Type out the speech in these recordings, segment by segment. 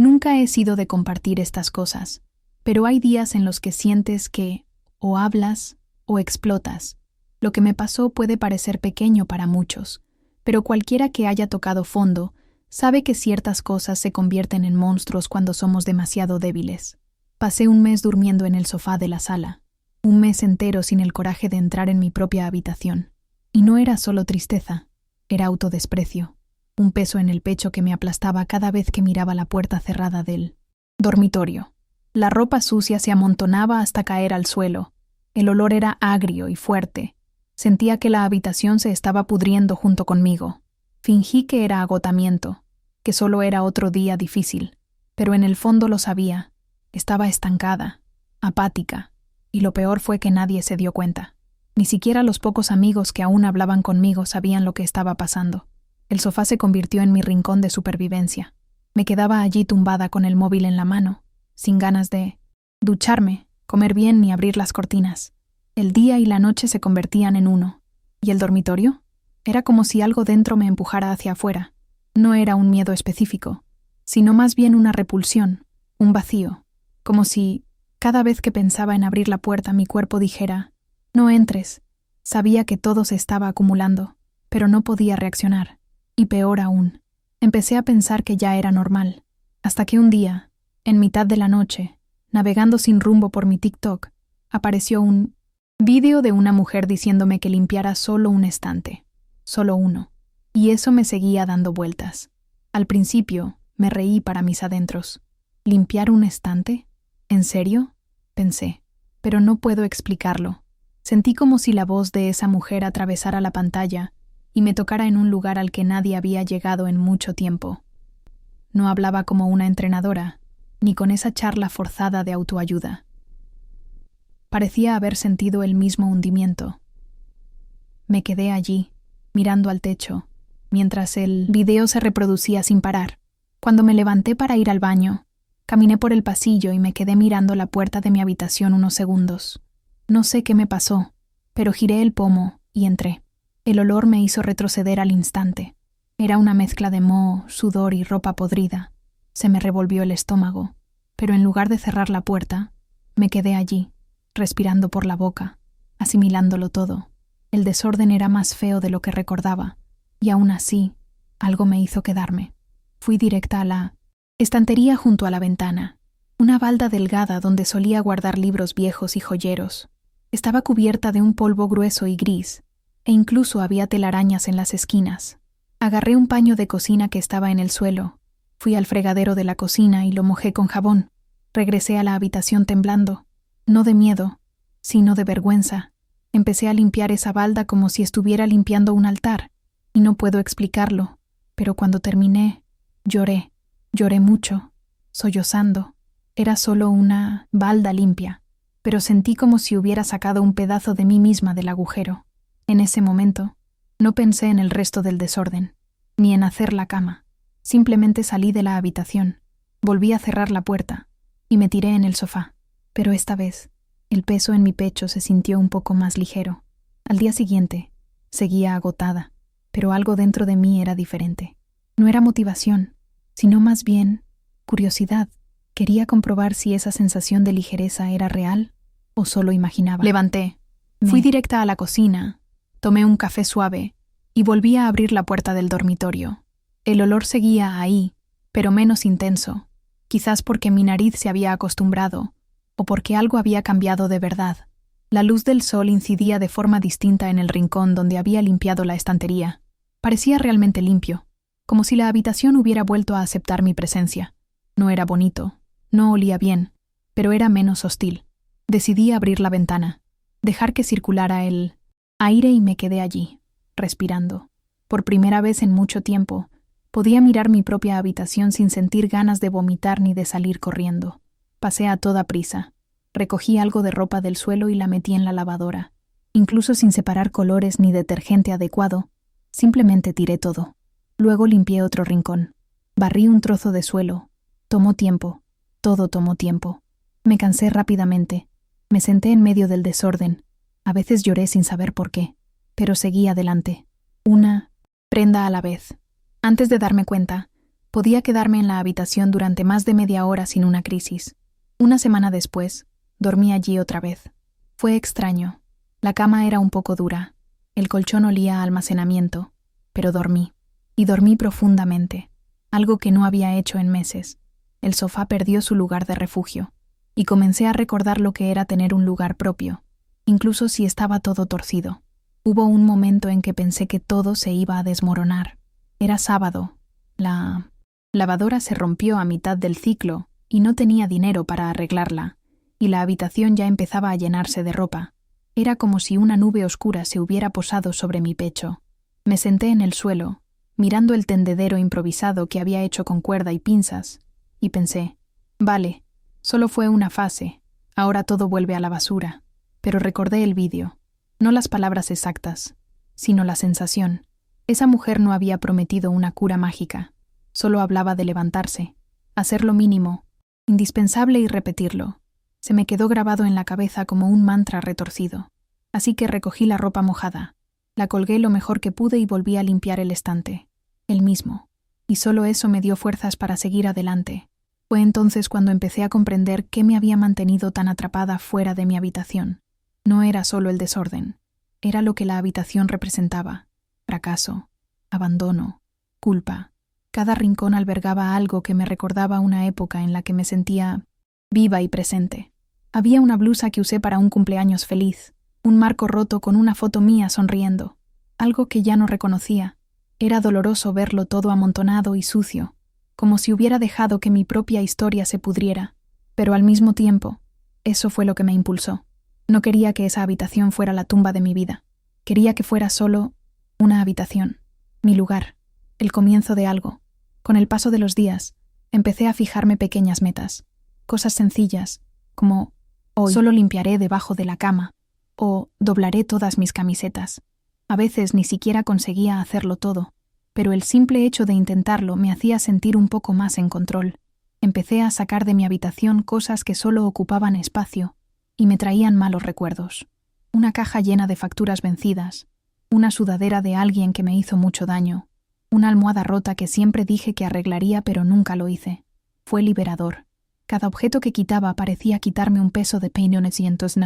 Nunca he sido de compartir estas cosas, pero hay días en los que sientes que o hablas o explotas. Lo que me pasó puede parecer pequeño para muchos, pero cualquiera que haya tocado fondo sabe que ciertas cosas se convierten en monstruos cuando somos demasiado débiles. Pasé un mes durmiendo en el sofá de la sala, un mes entero sin el coraje de entrar en mi propia habitación. Y no era solo tristeza, era autodesprecio, un peso en el pecho que me aplastaba cada vez que miraba la puerta cerrada del dormitorio. La ropa sucia se amontonaba hasta caer al suelo. El olor era agrio y fuerte. Sentía que la habitación se estaba pudriendo junto conmigo. Fingí que era agotamiento, que solo era otro día difícil, pero en el fondo lo sabía. Estaba estancada, apática, y lo peor fue que nadie se dio cuenta. Ni siquiera los pocos amigos que aún hablaban conmigo sabían lo que estaba pasando. El sofá se convirtió en mi rincón de supervivencia. Me quedaba allí tumbada con el móvil en la mano, sin ganas de ducharme, comer bien ni abrir las cortinas. El día y la noche se convertían en uno. ¿Y el dormitorio? Era como si algo dentro me empujara hacia afuera. No era un miedo específico, sino más bien una repulsión, un vacío. Como si, cada vez que pensaba en abrir la puerta, mi cuerpo dijera, «No entres». Sabía que todo se estaba acumulando, pero no podía reaccionar. Y peor aún, empecé a pensar que ya era normal. Hasta que un día, en mitad de la noche, navegando sin rumbo por mi TikTok, apareció un vídeo de una mujer diciéndome que limpiara solo un estante, solo uno, y eso me seguía dando vueltas. Al principio, me reí para mis adentros. ¿Limpiar un estante? ¿En serio? Pensé, pero no puedo explicarlo. Sentí como si la voz de esa mujer atravesara la pantalla y me tocara en un lugar al que nadie había llegado en mucho tiempo. No hablaba como una entrenadora, ni con esa charla forzada de autoayuda. Parecía haber sentido el mismo hundimiento. Me quedé allí, mirando al techo, mientras el video se reproducía sin parar. Cuando me levanté para ir al baño, caminé por el pasillo y me quedé mirando la puerta de mi habitación unos segundos. No sé qué me pasó, pero giré el pomo y entré. El olor me hizo retroceder al instante. Era una mezcla de moho, sudor y ropa podrida. Se me revolvió el estómago, pero en lugar de cerrar la puerta, me quedé allí, respirando por la boca, asimilándolo todo. El desorden era más feo de lo que recordaba, y aún así, algo me hizo quedarme. Fui directa a la estantería junto a la ventana, una balda delgada donde solía guardar libros viejos y joyeros. Estaba cubierta de un polvo grueso y gris, e incluso había telarañas en las esquinas. Agarré un paño de cocina que estaba en el suelo, fui al fregadero de la cocina y lo mojé con jabón. Regresé a la habitación temblando, no de miedo, sino de vergüenza. Empecé a limpiar esa balda como si estuviera limpiando un altar, y no puedo explicarlo, pero cuando terminé, lloré mucho, sollozando. Era solo una balda limpia, pero sentí como si hubiera sacado un pedazo de mí misma del agujero. En ese momento, no pensé en el resto del desorden, ni en hacer la cama. Simplemente salí de la habitación, volví a cerrar la puerta, y me tiré en el sofá. Pero esta vez, el peso en mi pecho se sintió un poco más ligero. Al día siguiente, seguía agotada, pero algo dentro de mí era diferente. No era motivación, sino más bien curiosidad. Quería comprobar si esa sensación de ligereza era real o solo imaginaba. Levanté, fui directa a la cocina, tomé un café suave y volví a abrir la puerta del dormitorio. El olor seguía ahí, pero menos intenso, quizás porque mi nariz se había acostumbrado o porque algo había cambiado de verdad. La luz del sol incidía de forma distinta en el rincón donde había limpiado la estantería. Parecía realmente limpio, como si la habitación hubiera vuelto a aceptar mi presencia. No era bonito, no olía bien, pero era menos hostil. Decidí abrir la ventana, dejar que circulara el aire y me quedé allí, respirando. Por primera vez en mucho tiempo, podía mirar mi propia habitación sin sentir ganas de vomitar ni de salir corriendo. Pasé a toda prisa. Recogí algo de ropa del suelo y la metí en la lavadora. Incluso sin separar colores ni detergente adecuado, simplemente tiré todo. Luego limpié otro rincón. Barrí un trozo de suelo. Tomó tiempo. Todo tomó tiempo. Me cansé rápidamente. Me senté en medio del desorden. A veces lloré sin saber por qué, pero seguí adelante. Una prenda a la vez. Antes de darme cuenta, Podía quedarme en la habitación durante más de media hora sin una crisis. Una semana después, dormí allí otra vez. Fue extraño. La cama era un poco dura. El colchón olía a almacenamiento. Pero dormí. Y dormí profundamente. Algo que no había hecho en meses. El sofá perdió su lugar de refugio. Y comencé a recordar lo que era tener un lugar propio, incluso si estaba todo torcido. Hubo un momento en que pensé que todo se iba a desmoronar. Era sábado. La lavadora se rompió a mitad del ciclo y no tenía dinero para arreglarla, y la habitación ya empezaba a llenarse de ropa. Era como si una nube oscura se hubiera posado sobre mi pecho. Me senté en el suelo, mirando el tendedero improvisado que había hecho con cuerda y pinzas, y pensé, vale, solo fue una fase, ahora todo vuelve a la basura. Pero recordé el vídeo, no las palabras exactas, sino la sensación. Esa mujer no había prometido una cura mágica, solo hablaba de levantarse, hacer lo mínimo, indispensable y repetirlo. Se me quedó grabado en la cabeza como un mantra retorcido. Así que recogí la ropa mojada, la colgué lo mejor que pude y volví a limpiar el estante, el mismo, y solo eso me dio fuerzas para seguir adelante. Fue entonces cuando empecé a comprender qué me había mantenido tan atrapada fuera de mi habitación. No era solo el desorden, era lo que la habitación representaba: fracaso, abandono, culpa. Cada rincón albergaba algo que me recordaba una época en la que me sentía viva y presente. Había una blusa que usé para un cumpleaños feliz, un marco roto con una foto mía sonriendo, algo que ya no reconocía. Era doloroso verlo todo amontonado y sucio, como si hubiera dejado que mi propia historia se pudriera. Pero al mismo tiempo, eso fue lo que me impulsó. No quería que esa habitación fuera la tumba de mi vida. Quería que fuera solo una habitación, mi lugar, el comienzo de algo. Con el paso de los días, empecé a fijarme pequeñas metas, cosas sencillas, como hoy solo limpiaré debajo de la cama, o doblaré todas mis camisetas. A veces ni siquiera conseguía hacerlo todo, pero el simple hecho de intentarlo me hacía sentir un poco más en control. Empecé a sacar de mi habitación cosas que solo ocupaban espacio y me traían malos recuerdos. Una caja llena de facturas vencidas, una sudadera de alguien que me hizo mucho daño, una almohada rota que siempre dije que arreglaría pero nunca lo hice. Fue liberador. Cada objeto que quitaba parecía quitarme un peso de peinones y entonces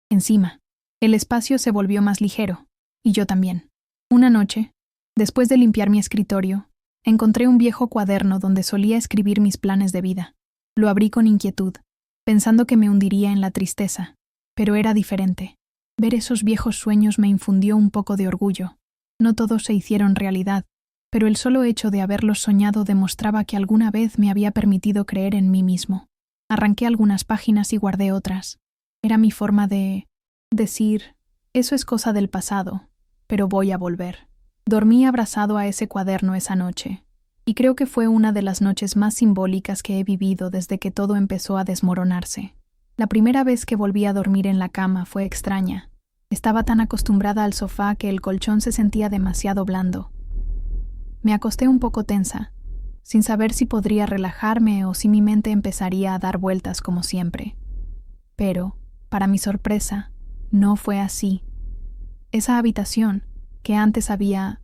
encima. El espacio se volvió más ligero, y yo también. Una noche, después de limpiar mi escritorio, encontré un viejo cuaderno donde solía escribir mis planes de vida. Lo abrí con inquietud, pensando que me hundiría en la tristeza, pero era diferente. Ver esos viejos sueños me infundió un poco de orgullo. No todos se hicieron realidad, pero el solo hecho de haberlos soñado demostraba que alguna vez me había permitido creer en mí mismo. Arranqué algunas páginas y guardé otras. Era mi forma de decir, eso es cosa del pasado, pero voy a volver. Dormí abrazado a ese cuaderno esa noche, y creo que fue una de las noches más simbólicas que he vivido desde que todo empezó a desmoronarse. La primera vez que volví a dormir en la cama fue extraña. Estaba tan acostumbrada al sofá que el colchón se sentía demasiado blando. Me acosté un poco tensa, sin saber si podría relajarme o si mi mente empezaría a dar vueltas como siempre. Pero, para mi sorpresa, no fue así. Esa habitación, que antes había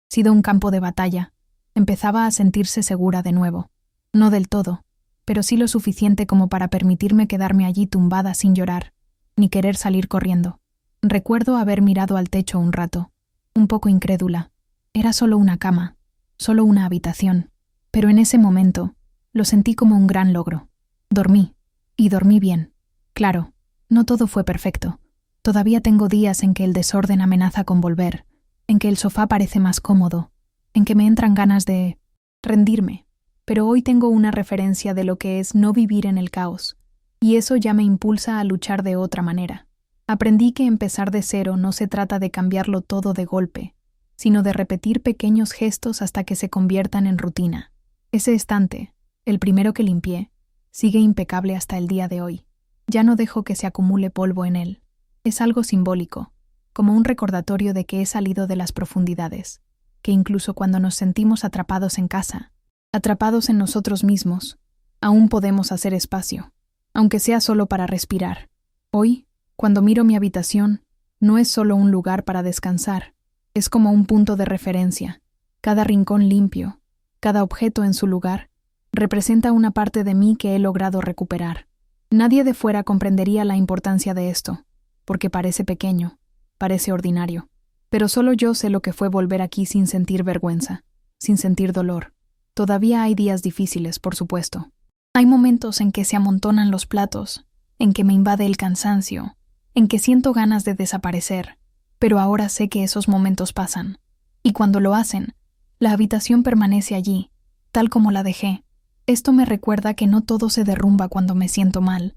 sido un campo de batalla, empezaba a sentirse segura de nuevo. No del todo, pero sí lo suficiente como para permitirme quedarme allí tumbada sin llorar, ni querer salir corriendo. Recuerdo haber mirado al techo un rato, un poco incrédula. Era solo una cama, solo una habitación, pero en ese momento lo sentí como un gran logro. Dormí, y dormí bien. Claro, no todo fue perfecto. Todavía tengo días en que el desorden amenaza con volver, en que el sofá parece más cómodo, en que me entran ganas de rendirme, pero hoy tengo una referencia de lo que es no vivir en el caos, y eso ya me impulsa a luchar de otra manera. Aprendí que empezar de cero no se trata de cambiarlo todo de golpe, sino de repetir pequeños gestos hasta que se conviertan en rutina. Ese estante, el primero que limpié, sigue impecable hasta el día de hoy. Ya no dejo que se acumule polvo en él. Es algo simbólico, como un recordatorio de que he salido de las profundidades, que incluso cuando nos sentimos atrapados en casa, atrapados en nosotros mismos, aún podemos hacer espacio, aunque sea solo para respirar. Hoy, cuando miro mi habitación, no es solo un lugar para descansar, es como un punto de referencia, cada rincón limpio, Cada objeto en su lugar representa una parte de mí que he logrado recuperar. Nadie de fuera comprendería la importancia de esto, porque parece pequeño, parece ordinario. Pero solo yo sé lo que fue volver aquí sin sentir vergüenza, sin sentir dolor. Todavía hay días difíciles, por supuesto. Hay momentos en que se amontonan los platos, en que me invade el cansancio, en que siento ganas de desaparecer, pero ahora sé que esos momentos pasan. Y cuando lo hacen, la habitación permanece allí, tal como la dejé. Esto me recuerda que no todo se derrumba cuando me siento mal.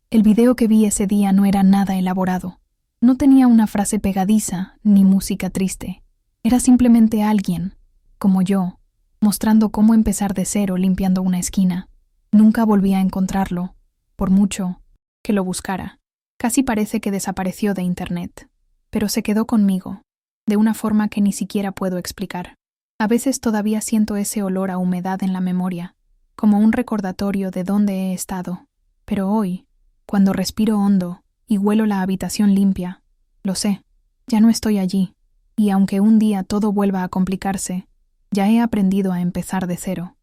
El video que vi ese día no era nada elaborado. No tenía una frase pegadiza ni música triste. Era simplemente alguien, como yo, mostrando cómo empezar de cero limpiando una esquina. Nunca volví a encontrarlo, por mucho que lo buscara. Casi parece que desapareció de internet, pero se quedó conmigo, de una forma que ni siquiera puedo explicar. A veces todavía siento ese olor a humedad en la memoria, como un recordatorio de dónde he estado. Pero hoy, cuando respiro hondo y huelo la habitación limpia, lo sé, ya no estoy allí, y aunque un día todo vuelva a complicarse, ya he aprendido a empezar de cero.